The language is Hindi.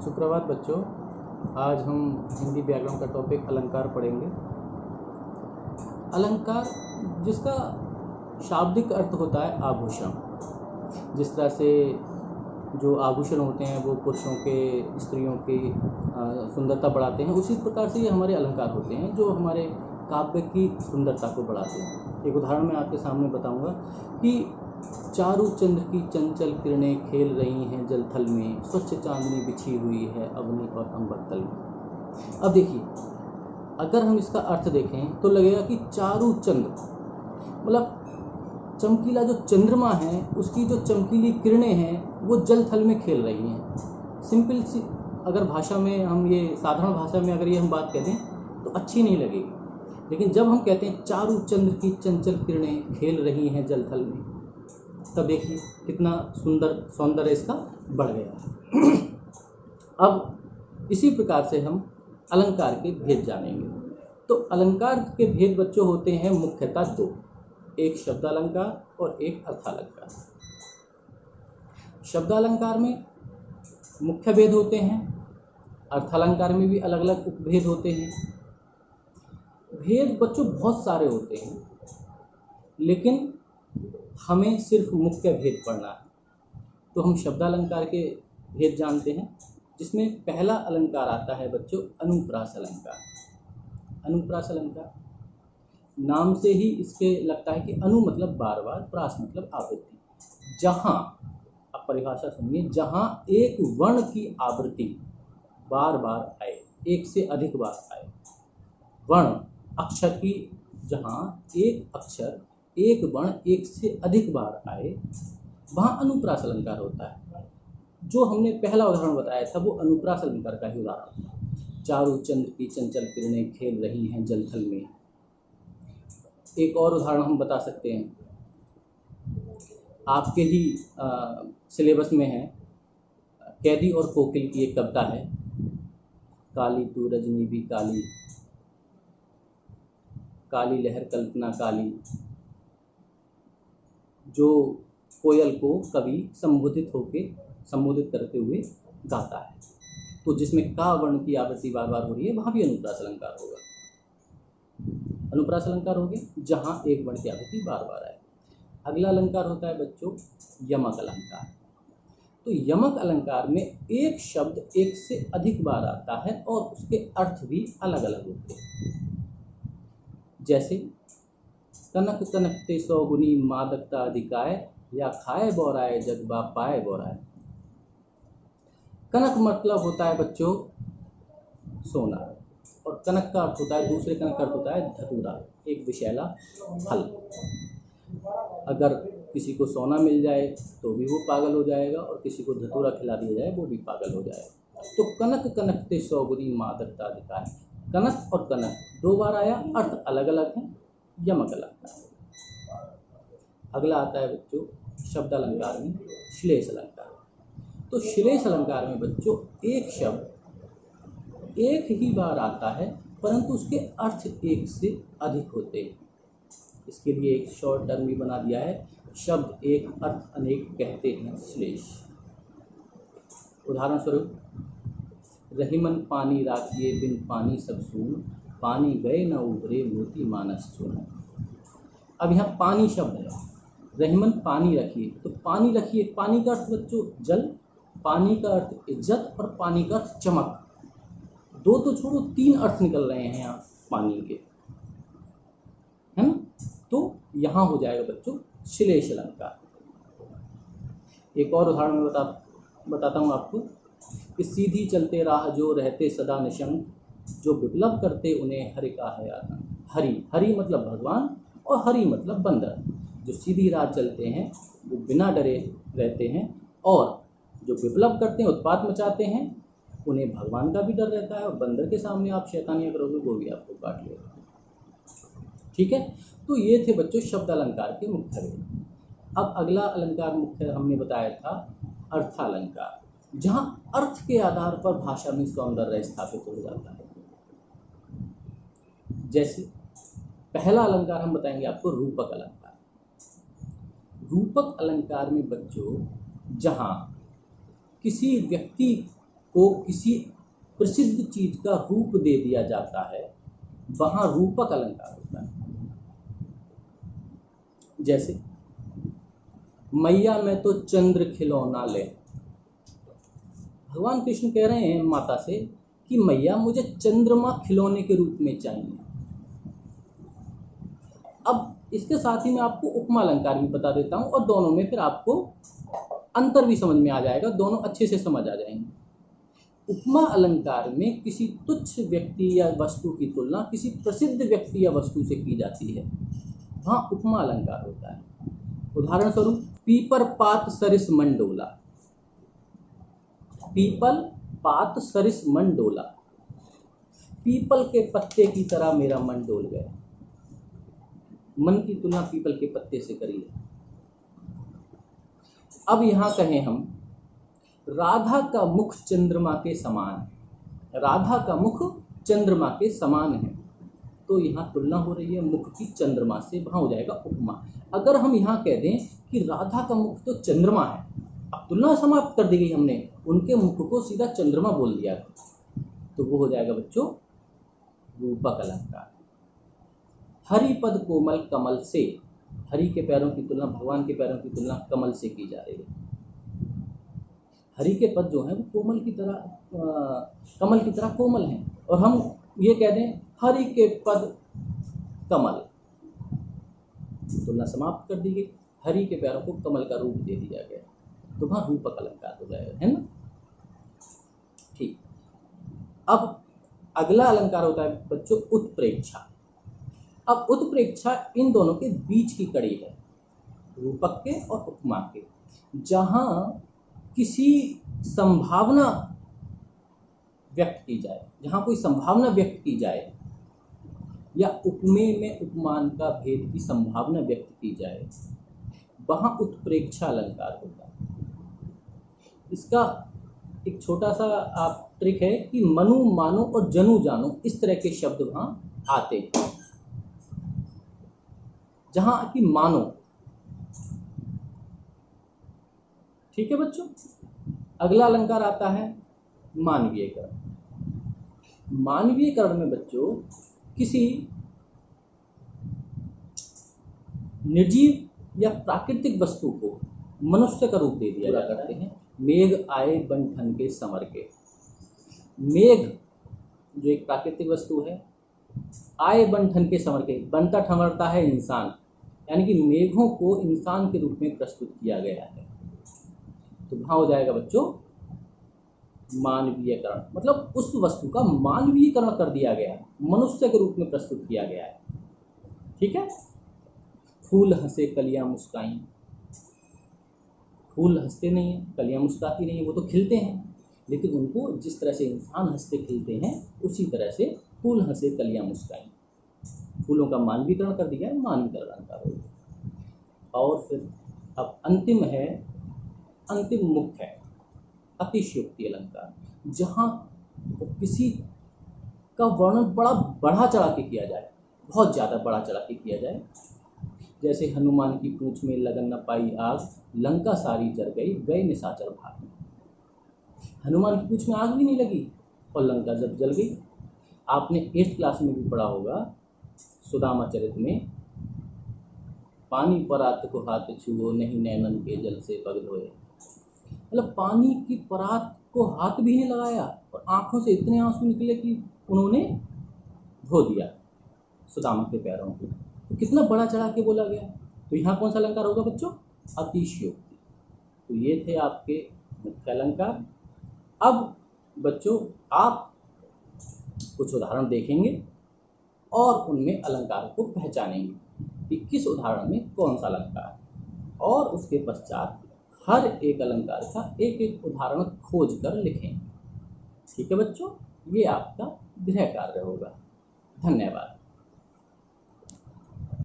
सुप्रभात बच्चों। आज हम हिंदी व्याकरण का टॉपिक अलंकार पढ़ेंगे। अलंकार जिसका शाब्दिक अर्थ होता है आभूषण। जिस तरह से जो आभूषण होते हैं वो पुरुषों के स्त्रियों की सुंदरता बढ़ाते हैं, उसी प्रकार से ये हमारे अलंकार होते हैं जो हमारे काव्य की सुंदरता को बढ़ाते हैं। एक उदाहरण मैं आपके सामने बताऊंगा कि चारू चंद्र की चंचल किरणें खेल रही हैं जल थल में, स्वच्छ चांदनी बिछी हुई है अवनी और अंबर तल में। अब देखिए, अगर हम इसका अर्थ देखें तो लगेगा कि चारू चंद्र मतलब चमकीला जो चंद्रमा है उसकी जो चमकीली किरणें हैं वो जल थल में खेल रही हैं। सिंपल सी अगर भाषा में हम ये साधारण भाषा में अगर ये हम बात कहते हैं तो अच्छी नहीं लगेगी, लेकिन जब हम कहते हैं चारू चंद्र की चंचल किरणें खेल रही हैं जल थल में, तब देखिए कितना सौंदर्य इसका बढ़ गया। अब इसी प्रकार से हम अलंकार के भेद जानेंगे। तो अलंकार के भेद बच्चों होते हैं मुख्यतः दो, एक शब्दालंकार और एक अर्थालंकार। शब्दालंकार में मुख्य भेद होते हैं, अर्थालंकार में भी अलग अलग उपभेद होते हैं। भेद बच्चों बहुत सारे होते हैं, लेकिन हमें सिर्फ मुख्य भेद पढ़ना है। तो हम शब्दालंकार के भेद जानते हैं, जिसमें पहला अलंकार आता है बच्चों अनुप्रास अलंकार। अनुप्रास अलंकार नाम से ही इसके लगता है कि अनु मतलब बार बार, प्रास मतलब आवृत्ति। जहाँ, अब परिभाषा सुनिए, जहाँ एक वर्ण की आवृत्ति बार बार आए, एक से अधिक बार आए, वर्ण अक्षर की जहाँ एक अक्षर एक वर्ण एक से अधिक बार आए, वहाँ अनुप्रास अलंकार होता है। जो हमने पहला उदाहरण बताया था वो अनुप्रास अलंकार का ही उदाहरण था। चारू चंद्र की चंचल किरणें खेल रही हैं जल थल में। एक और उदाहरण हम बता सकते हैं, आपके ही सिलेबस में है, कैदी और कोकिल की एक कविता है, काली तू रजनी भी काली, काली लहर कल्पना काली, जो कोयल को कवि संबोधित करते हुए गाता है। तो जिसमें का वर्ण की आवृत्ति बार बार हो रही है वहाँ भी अनुप्रास अलंकार होगा। अनुप्रास अलंकार हो गए जहाँ एक वर्ण की आवृत्ति बार बार आए। अगला अलंकार होता है बच्चों यमक अलंकार। तो यमक अलंकार में एक शब्द एक से अधिक बार आता है और उसके अर्थ भी अलग अलग होते हैं। जैसे कनक कनकते सौगुनी मादकता अधिकाय, या खाए बोराए जगबा पाए बोराए। कनक मतलब होता है बच्चों सोना, और कनक का अर्थ होता है, दूसरे कनक का अर्थ होता है धतूरा, एक विषैला फल। अगर किसी को सोना मिल जाए तो भी वो पागल हो जाएगा, और किसी को धतूरा खिला दिया जाए वो भी पागल हो जाएगा। तो कनक कनकते सौगुनी मादकता अधिकाय, कनक और कनक दो बार आया, अर्थ अलग अलग है, यमक अलंकार। अगला आता है बच्चों शब्दालंकार में श्लेष अलंकार। तो श्लेष अलंकार में बच्चों एक शब्द एक ही बार आता है, परंतु उसके अर्थ एक से अधिक होते हैं। इसके लिए एक शॉर्ट टर्म भी बना दिया है, शब्द एक अर्थ अनेक कहते हैं श्लेष। उदाहरण स्वरूप, रहीमन पानी राखिए बिन पानी सब सून, पानी गए न उभरे मोती मानस चून। अब यहाँ पानी शब्द है, रहीमन पानी रखिए, तो पानी रखिए, पानी का अर्थ बच्चों जल, पानी का अर्थ इज्जत और पानी का अर्थ चमक। दो तो छोड़ो, तीन अर्थ निकल रहे हैं यहाँ पानी के, है ना। तो यहाँ हो जाएगा बच्चों श्लेष अलंकार। एक और उदाहरण में बताता हूँ आपको कि सीधी चलते राह जो रहते सदा निशंक, जो विप्लव करते उन्हें हरि का है आतंक। हरि, हरि मतलब भगवान और हरि मतलब बंदर। जो सीधी राह चलते हैं वो बिना डरे रहते हैं, और जो विप्लव करते हैं, उत्पात मचाते हैं, उन्हें भगवान का भी डर रहता है, और बंदर के सामने आप शैतानियाँ करोगे वो भी आपको काट लेगा। ठीक है, तो ये थे बच्चों शब्द अलंकार के मुख्य भेद। अब अगला अलंकार मुख्य हमने बताया था अर्थालंकार, जहाँ अर्थ के आधार पर भाषा में सौंदर्य स्थापित हो जाता है। जैसे पहला अलंकार हम बताएंगे आपको रूपक अलंकार। रूपक अलंकार में बच्चों जहाँ किसी व्यक्ति को किसी प्रसिद्ध चीज का रूप दे दिया जाता है वहां रूपक अलंकार होता है। जैसे मैया में तो चंद्र खिलौना ले, भगवान कृष्ण कह रहे हैं माता से कि मैया मुझे चंद्रमा खिलौने के रूप में चाहिए। अब इसके साथ ही मैं आपको उपमा अलंकार भी बता देता हूं और दोनों में फिर आपको अंतर भी समझ में आ जाएगा, दोनों अच्छे से समझ आ जाएंगे। उपमा अलंकार में किसी तुच्छ व्यक्ति या वस्तु की तुलना किसी प्रसिद्ध व्यक्ति या वस्तु से की जाती है, वहां उपमा अलंकार होता है। उदाहरण स्वरूप पीपर पात सरिस मन डोला, पीपल पात सरिस मन डोला, पीपल के पत्ते की तरह मेरा मन डोल गया। मन की तुलना पीपल के पत्ते से करी है। अब यहां कहें हम राधा का मुख चंद्रमा के समान है, राधा का मुख चंद्रमा के समान है, तो यहाँ तुलना हो रही है मुख की चंद्रमा से, वहां हो जाएगा उपमा। अगर हम यहाँ कह दें कि राधा का मुख तो चंद्रमा है, अब तुलना समाप्त कर दी गई, हमने उनके मुख को सीधा चंद्रमा बोल दिया, तो वो हो जाएगा बच्चों रूपक अलंकार। हरिपद कोमल कमल से, हरि के पैरों की तुलना, भगवान के पैरों की तुलना कमल से की जा रही है। हरि के पद जो हैं वो कोमल की तरह, कमल की तरह कोमल हैं, और हम ये कह दें हरि के पद कमल, तुलना समाप्त कर दी गई, हरि के पैरों को कमल का रूप दे दिया गया, तो वहां रूपक अलंकार हो जाएगा, है ना। ठीक, अब अगला अलंकार होता है बच्चों उत्प्रेक्षा। अब उत्प्रेक्षा इन दोनों के बीच की कड़ी है, रूपक के और उपमा के, जहां किसी संभावना व्यक्त की जाए, जहां कोई संभावना व्यक्त की जाए या उपमेय में उपमान का भेद की संभावना व्यक्त की जाए, वहां उत्प्रेक्षा अलंकार होता है। इसका एक छोटा सा आप ट्रिक है कि मनु मानो और जनु जानो, इस तरह के शब्द वहां आते हैं, जहां कि मानो। ठीक है बच्चों, अगला अलंकार आता है मानवीयकरण। मानवीयकरण में बच्चों किसी निर्जीव या प्राकृतिक वस्तु को मनुष्य का रूप दे दिया जाता करते हैं। मेघ आए बन ठन के समर के, मेघ जो एक प्राकृतिक वस्तु है, आए बन ठन के समर के, बनता ठमरता है इंसान, यानी कि मेघों को इंसान के रूप में प्रस्तुत किया गया है, तो वहां हो जाएगा बच्चों मानवीयकरण, मतलब उस वस्तु का मानवीयकरण कर दिया गया, मनुष्य के रूप में प्रस्तुत किया गया है। ठीक है, फूल हंसे कलियां मुस्काई, फूल हंसते नहीं है, कलियां मुस्काती नहीं है, वो तो खिलते हैं, लेकिन उनको जिस तरह से इंसान हंसते खिलते हैं उसी तरह से फूल हंसे कलियां मुस्काई, फूलों का मानवीकरण कर दिया है, मानवीकरण अलंकार हो गया। और फिर अब अंतिम है, अंतिम मुख्य है अतिशयोक्ति अलंकार, जहाँ किसी का वर्णन बड़ा बढ़ा चढ़ा के किया जाए, बहुत ज़्यादा बढ़ा चढ़ा के किया जाए। जैसे हनुमान की पूंछ में लगन न पाई आग, लंका सारी जल गई गए निशाचर भाग। हनुमान की पूंछ में आग भी नहीं लगी और लंका जब जल गई। आपने 8th क्लास में भी पढ़ा होगा सुदामा चरित में, पानी परात को हाथ छुओ नहीं नैनन के जल से पग धोए, मतलब पानी की परात को हाथ भी नहीं लगाया और आंखों से इतने आंसू निकले कि उन्होंने धो दिया सुदामा के पैरों को, तो कितना बड़ा चढ़ा के बोला गया। तो यहाँ कौन सा अलंकार होगा बच्चों? अतिशयोक्ति। तो ये थे आपके मुख्य अलंकार। अब बच्चों आप कुछ उदाहरण देखेंगे और उनमें अलंकार को पहचानेंगे कि किस उदाहरण में कौन सा अलंकार, और उसके पश्चात हर एक अलंकार का एक एक उदाहरण खोज कर लिखें। ठीक है बच्चों, ये आपका गृह कार्य होगा। धन्यवाद।